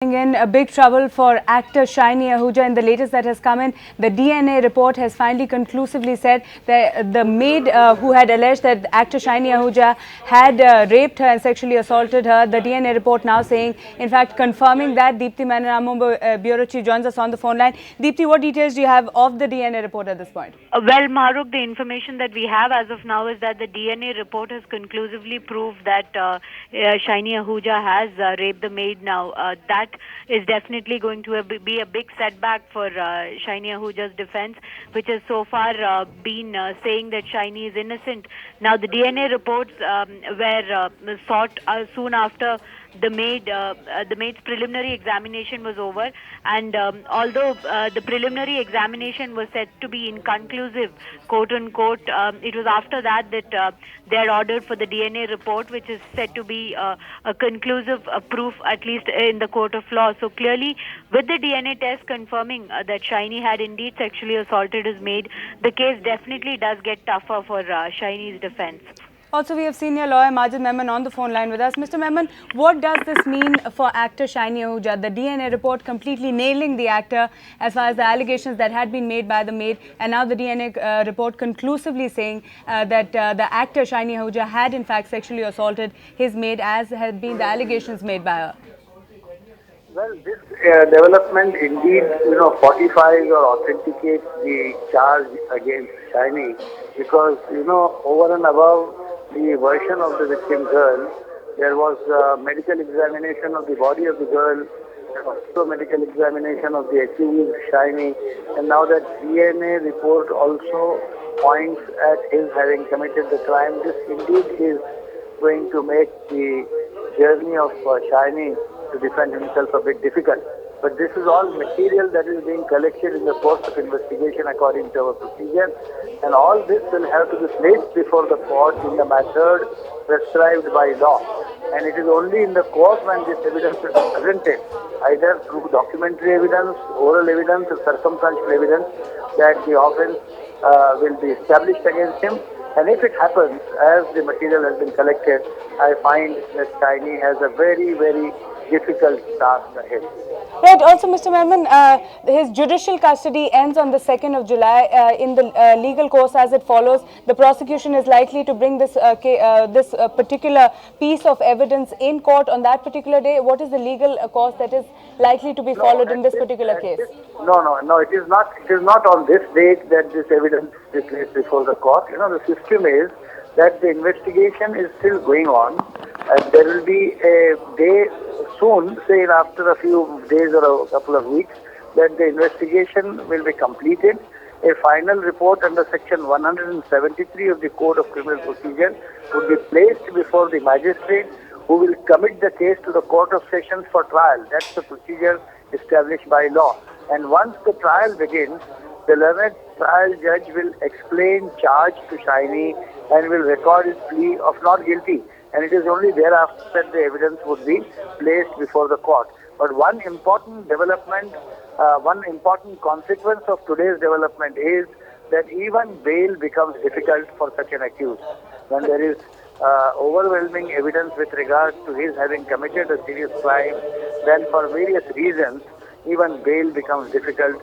In big trouble for actor Shiny Ahuja. In the latest that has come in, the DNA report has finally conclusively said that the maid who had alleged that actor Shiny Ahuja had raped her and sexually assaulted her, the DNA report now saying, in fact, confirming that. Deepti Menon, Bureau Chief, joins us on the phone line. Deepti, what details do you have of the DNA report at this point? Well, Mahrukh, the information that we have as of now is that the DNA report has conclusively proved that Shiny Ahuja has raped the maid now. That is definitely going to be a big setback for Shiny Ahuja's defense, which has so far been saying that Shiny is innocent. Now, the DNA reports were sought soon after the maid's preliminary examination was over, and although the preliminary examination was said to be inconclusive, quote unquote, it was after that they had ordered for the DNA report, which is said to be a conclusive proof, at least in the court of law. So clearly, with the DNA test confirming that Shiny had indeed sexually assaulted his maid, the case definitely does get tougher for Shiny's defense. Also, we have senior lawyer Majid Memon on the phone line with us. Mr. Memon, what does this mean for actor Shiny Ahuja? The DNA report completely nailing the actor as far as the allegations that had been made by the maid, and now the DNA report conclusively saying that the actor Shiny Ahuja had in fact sexually assaulted his maid, as had been the allegations made by her. Well, this development indeed, fortifies or authenticates the charge against Shiny, because, over and above the version of the victim girl, there was medical examination of the body of the girl, also medical examination of the accused Shiny, and now that DNA report also points at his having committed the crime. This indeed is going to make the journey of Shiny to defend himself a bit difficult. But this is all material that is being collected in the course of investigation according to our procedure, and all this will have to be placed before the court in the method prescribed by law. And it is only in the court when this evidence is presented, either through documentary evidence, oral evidence, or circumstantial evidence, that the offence will be established against him. And if it happens, as the material has been collected, I find that Shiny has a very, very difficult task ahead. Right. Also, Mr. Memon, his judicial custody ends on the 2nd of July. In the legal course as it follows, the prosecution is likely to bring this particular piece of evidence in court on that particular day. What is the legal course that is likely to be followed in this particular case? No, it is not. It is not on this date that this evidence is placed before the court. The system is that the investigation is still going on, and there will be a day soon, say after a few days or a couple of weeks, that the investigation will be completed. A final report under section 173 of the Code of Criminal Procedure would be placed before the magistrate, who will commit the case to the Court of Sessions for trial. That's the procedure established by law. And once the trial begins, the learned trial judge will explain charge to Shiny and will record his plea of not guilty. And it is only thereafter that the evidence would be placed before the court. But one important development, one important consequence of today's development is that even bail becomes difficult for such an accused. When there is overwhelming evidence with regard to his having committed a serious crime, then for various reasons, even bail becomes difficult.